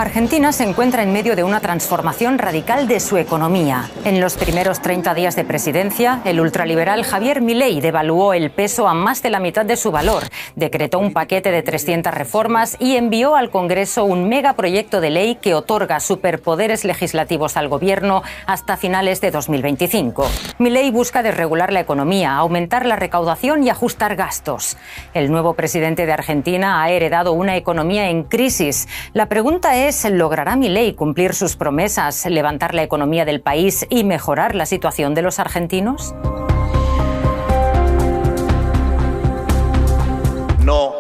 Argentina se encuentra en medio de una transformación radical de su economía. En los primeros 30 días de presidencia, el ultraliberal Javier Milei devaluó el peso a más de la mitad de su valor, decretó un paquete de 300 reformas y envió al Congreso un megaproyecto de ley que otorga superpoderes legislativos al gobierno hasta finales de 2025. Milei busca desregular la economía, aumentar la recaudación y ajustar gastos. El nuevo presidente de Argentina ha heredado una economía en crisis. La pregunta es, ¿logrará Milei cumplir sus promesas, levantar la economía del país y mejorar la situación de los argentinos? No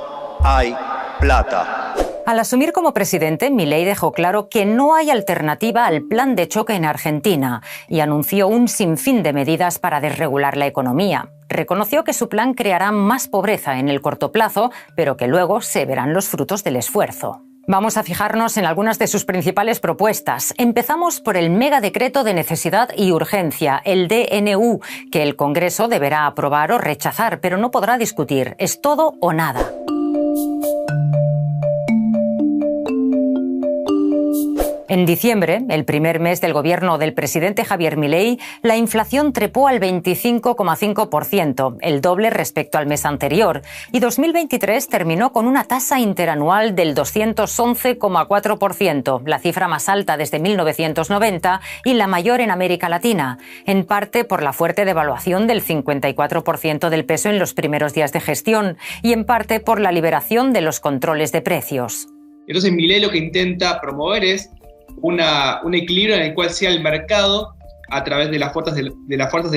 hay plata. Al asumir como presidente, Milei dejó claro que no hay alternativa al plan de choque en Argentina y anunció un sinfín de medidas para desregular la economía. Reconoció que su plan creará más pobreza en el corto plazo, pero que luego se verán los frutos del esfuerzo. Vamos a fijarnos en algunas de sus principales propuestas. Empezamos por el megadecreto de necesidad y urgencia, el DNU, que el Congreso deberá aprobar o rechazar, pero no podrá discutir. Es todo o nada. En diciembre, el primer mes del gobierno del presidente Javier Milei, la inflación trepó al 25,5%, el doble respecto al mes anterior, y 2023 terminó con una tasa interanual del 211,4%, la cifra más alta desde 1990 y la mayor en América Latina, en parte por la fuerte devaluación del 54% del peso en los primeros días de gestión y en parte por la liberación de los controles de precios. Entonces Milei lo que intenta promover es un equilibrio en el cual sea el mercado, a través de las fuerzas de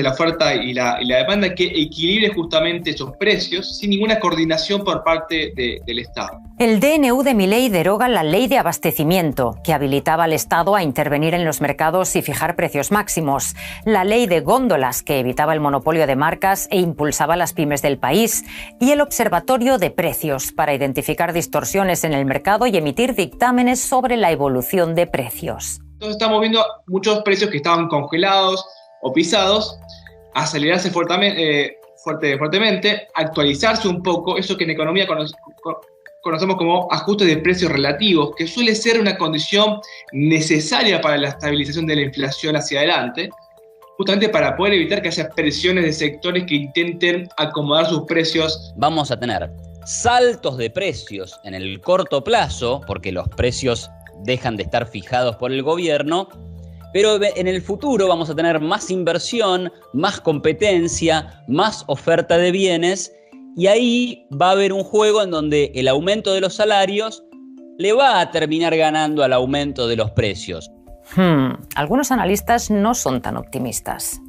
la oferta y la demanda, que equilibre justamente esos precios sin ninguna coordinación por parte del Estado. El DNU de Milei deroga la ley de abastecimiento, que habilitaba al Estado a intervenir en los mercados y fijar precios máximos, la ley de góndolas, que evitaba el monopolio de marcas e impulsaba las pymes del país, y el Observatorio de Precios, para identificar distorsiones en el mercado y emitir dictámenes sobre la evolución de precios. Entonces estamos viendo muchos precios que estaban congelados o pisados, acelerarse fuertemente, actualizarse un poco, eso que en economía conocemos como ajustes de precios relativos, que suele ser una condición necesaria para la estabilización de la inflación hacia adelante, justamente para poder evitar que haya presiones de sectores que intenten acomodar sus precios. Vamos a tener saltos de precios en el corto plazo, porque los precios dejan de estar fijados por el gobierno, pero en el futuro vamos a tener más inversión, más competencia, más oferta de bienes, y ahí va a haber un juego en donde el aumento de los salarios le va a terminar ganando al aumento de los precios. Algunos analistas no son tan optimistas.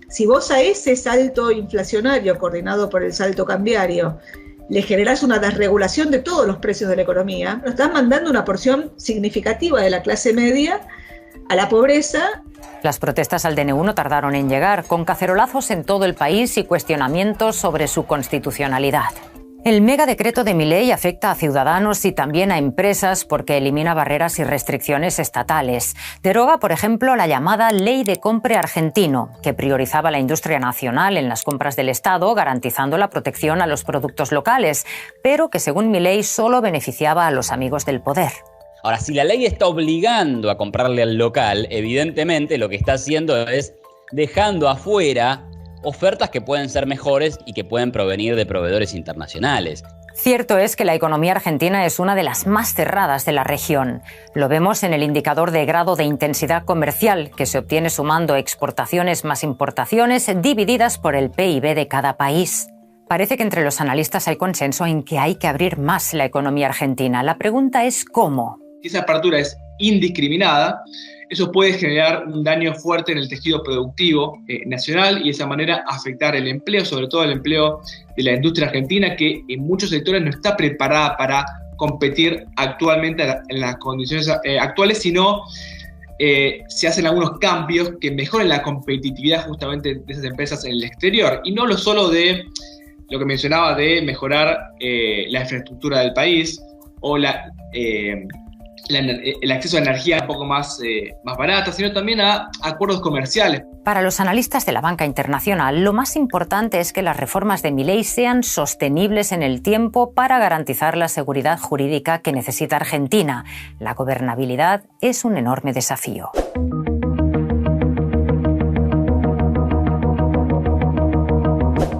Si vos a ese salto inflacionario coordinado por el salto cambiario le generás una desregulación de todos los precios de la economía, nos estás mandando una porción significativa de la clase media a la pobreza. Las protestas al DNU no tardaron en llegar, con cacerolazos en todo el país y cuestionamientos sobre su constitucionalidad. El megadecreto de Milei afecta a ciudadanos y también a empresas porque elimina barreras y restricciones estatales. Deroga, por ejemplo, la llamada Ley de Compre Argentino, que priorizaba la industria nacional en las compras del Estado, garantizando la protección a los productos locales, pero que, según Milei, solo beneficiaba a los amigos del poder. Ahora, si la ley está obligando a comprarle al local, evidentemente lo que está haciendo es dejando afuera ofertas que pueden ser mejores y que pueden provenir de proveedores internacionales. Cierto es que la economía argentina es una de las más cerradas de la región. Lo vemos en el indicador de grado de intensidad comercial, que se obtiene sumando exportaciones más importaciones divididas por el PIB de cada país. Parece que entre los analistas hay consenso en que hay que abrir más la economía argentina. La pregunta es ¿cómo? Si esa apertura es indiscriminada, eso puede generar un daño fuerte en el tejido productivo nacional y de esa manera afectar el empleo, sobre todo el empleo de la industria argentina, que en muchos sectores no está preparada para competir actualmente en las condiciones actuales, sino se hacen algunos cambios que mejoren la competitividad justamente de esas empresas en el exterior, y no lo solo de lo que mencionaba de mejorar la infraestructura del país o el acceso a energía un poco más barata, sino también a acuerdos comerciales. Para los analistas de la banca internacional, lo más importante es que las reformas de Milei sean sostenibles en el tiempo para garantizar la seguridad jurídica que necesita Argentina. La gobernabilidad es un enorme desafío.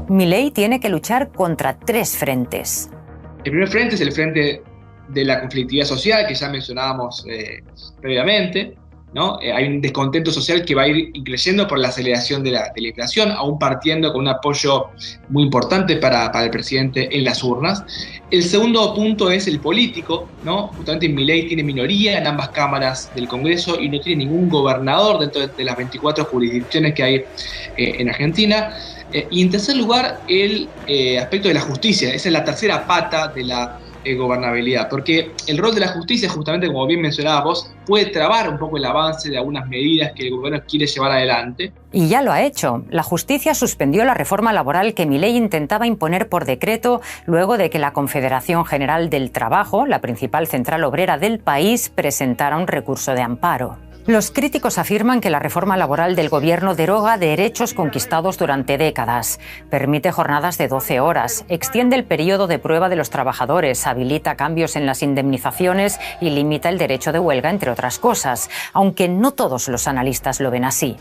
Milei tiene que luchar contra 3 frentes. El primer frente es el frente de la conflictividad social, que ya mencionábamos previamente, ¿no? Hay un descontento social que va a ir creciendo por la aceleración de la inflación, aún partiendo con un apoyo muy importante para el presidente en las urnas. El segundo punto es el político, ¿no? Justamente Milei tiene minoría en ambas cámaras del Congreso y no tiene ningún gobernador dentro de las 24 jurisdicciones que hay en Argentina. Y en tercer lugar, el aspecto de la justicia. Esa es la tercera pata de la gobernabilidad, porque el rol de la justicia, justamente como bien mencionabas vos, puede trabar un poco el avance de algunas medidas que el gobierno quiere llevar adelante. Y ya lo ha hecho. La justicia suspendió la reforma laboral que Milei intentaba imponer por decreto luego de que la Confederación General del Trabajo, la principal central obrera del país, presentara un recurso de amparo. Los críticos afirman que la reforma laboral del gobierno deroga derechos conquistados durante décadas, permite jornadas de 12 horas, extiende el periodo de prueba de los trabajadores, habilita cambios en las indemnizaciones y limita el derecho de huelga, entre otras cosas, aunque no todos los analistas lo ven así.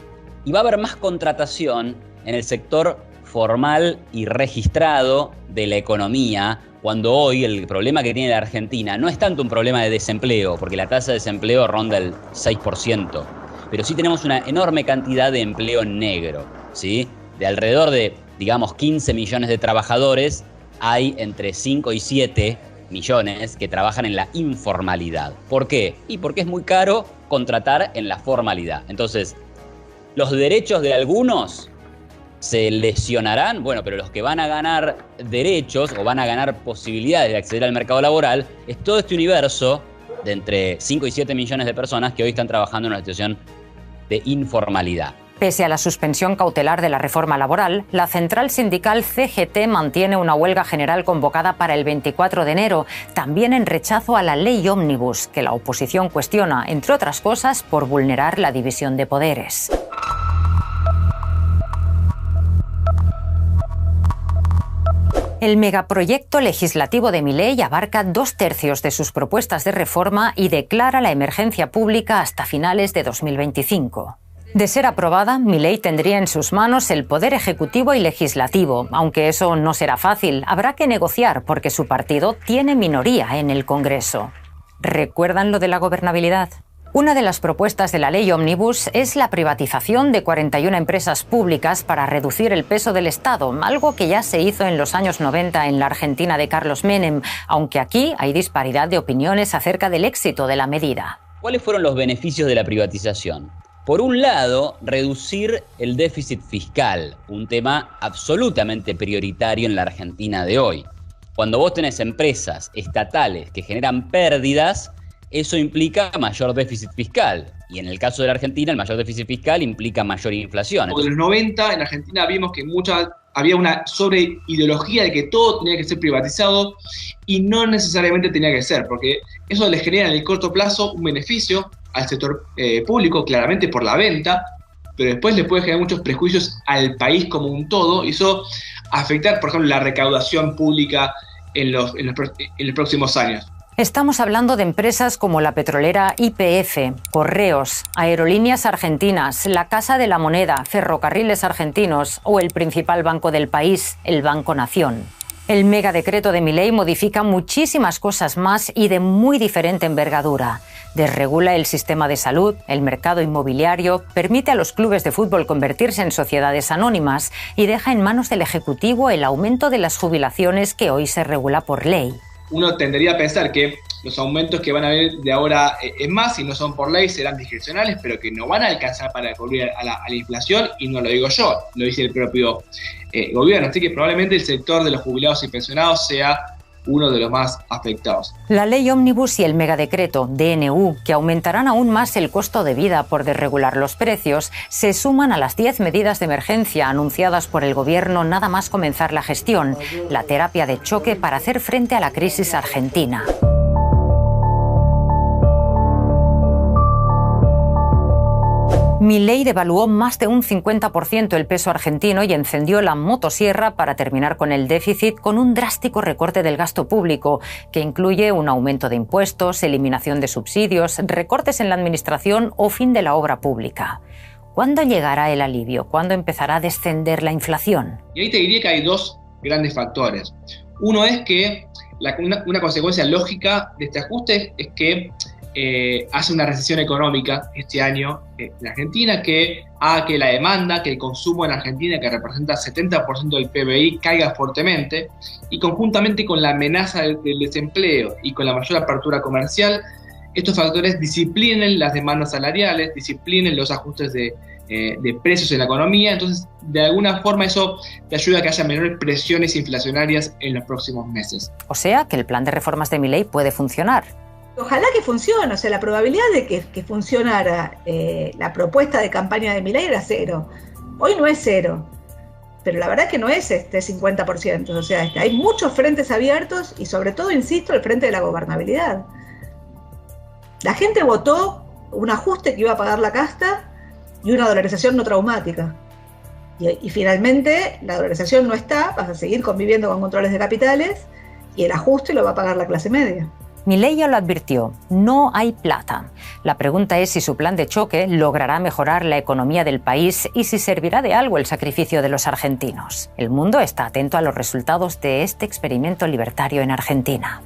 Y va a haber más contratación en el sector formal y registrado de la economía, cuando hoy el problema que tiene la Argentina no es tanto un problema de desempleo, porque la tasa de desempleo ronda el 6%, pero sí tenemos una enorme cantidad de empleo negro, ¿sí? De alrededor de, digamos, 15 millones de trabajadores, hay entre 5 y 7 millones que trabajan en la informalidad. ¿Por qué? Y porque es muy caro contratar en la formalidad. Entonces, los derechos de algunos se lesionarán, bueno, pero los que van a ganar derechos o van a ganar posibilidades de acceder al mercado laboral es todo este universo de entre 5 y 7 millones de personas que hoy están trabajando en una situación de informalidad. Pese a la suspensión cautelar de la reforma laboral, la central sindical CGT mantiene una huelga general convocada para el 24 de enero, también en rechazo a la ley ómnibus, que la oposición cuestiona, entre otras cosas, por vulnerar la división de poderes. El megaproyecto legislativo de Milei abarca 2/3 de sus propuestas de reforma y declara la emergencia pública hasta finales de 2025. De ser aprobada, Milei tendría en sus manos el poder ejecutivo y legislativo, aunque eso no será fácil. Habrá que negociar porque su partido tiene minoría en el Congreso. ¿Recuerdan lo de la gobernabilidad? Una de las propuestas de la ley ómnibus es la privatización de 41 empresas públicas para reducir el peso del Estado, algo que ya se hizo en los años 90 en la Argentina de Carlos Menem, aunque aquí hay disparidad de opiniones acerca del éxito de la medida. ¿Cuáles fueron los beneficios de la privatización? Por un lado, reducir el déficit fiscal, un tema absolutamente prioritario en la Argentina de hoy. Cuando vos tenés empresas estatales que generan pérdidas, eso implica mayor déficit fiscal. Y en el caso de la Argentina, el mayor déficit fiscal implica mayor inflación. En los 90 en Argentina vimos que había una sobreideología de que todo tenía que ser privatizado y no necesariamente tenía que ser, porque eso le genera en el corto plazo un beneficio al sector público, claramente por la venta, pero después le puede generar muchos prejuicios al país como un todo, y eso afectar, por ejemplo, la recaudación pública en los próximos años. Estamos hablando de empresas como la petrolera YPF, Correos, Aerolíneas Argentinas, la Casa de la Moneda, Ferrocarriles Argentinos o el principal banco del país, el Banco Nación. El megadecreto de Milei modifica muchísimas cosas más y de muy diferente envergadura. Desregula el sistema de salud, el mercado inmobiliario, permite a los clubes de fútbol convertirse en sociedades anónimas y deja en manos del Ejecutivo el aumento de las jubilaciones que hoy se regula por ley. Uno tendería a pensar que los aumentos que van a haber de ahora en más, si no son por ley, serán discrecionales, pero que no van a alcanzar para cubrir a la inflación, y no lo digo yo, lo dice el propio gobierno. Así que probablemente el sector de los jubilados y pensionados sea uno de los más afectados. La ley ómnibus y el megadecreto DNU, que aumentarán aún más el costo de vida por desregular los precios, se suman a las 10 medidas de emergencia anunciadas por el gobierno nada más comenzar la gestión, la terapia de choque para hacer frente a la crisis argentina. Milei devaluó más de un 50% el peso argentino y encendió la motosierra para terminar con el déficit con un drástico recorte del gasto público, que incluye un aumento de impuestos, eliminación de subsidios, recortes en la administración o fin de la obra pública. ¿Cuándo llegará el alivio? ¿Cuándo empezará a descender la inflación? Y ahí te diría que hay dos grandes factores. Uno es que una consecuencia lógica de este ajuste es que hace una recesión económica este año en Argentina que haga que la demanda, que el consumo en Argentina, que representa 70% del PBI, caiga fuertemente, y conjuntamente con la amenaza del desempleo y con la mayor apertura comercial, estos factores disciplinen las demandas salariales, disciplinen los ajustes de precios en la economía. Entonces, de alguna forma eso te ayuda a que haya menores presiones inflacionarias en los próximos meses. O sea, que el plan de reformas de Milei puede funcionar. Ojalá que funcione, o sea, la probabilidad de que funcionara la propuesta de campaña de Milei era 0. Hoy no es 0, pero la verdad que no es 50%, o sea, hay muchos frentes abiertos y sobre todo, insisto, el frente de la gobernabilidad. La gente votó un ajuste que iba a pagar la casta y una dolarización no traumática. Y finalmente la dolarización no está, vas a seguir conviviendo con controles de capitales y el ajuste lo va a pagar la clase media. Milei ya lo advirtió, no hay plata. La pregunta es si su plan de choque logrará mejorar la economía del país y si servirá de algo el sacrificio de los argentinos. El mundo está atento a los resultados de este experimento libertario en Argentina.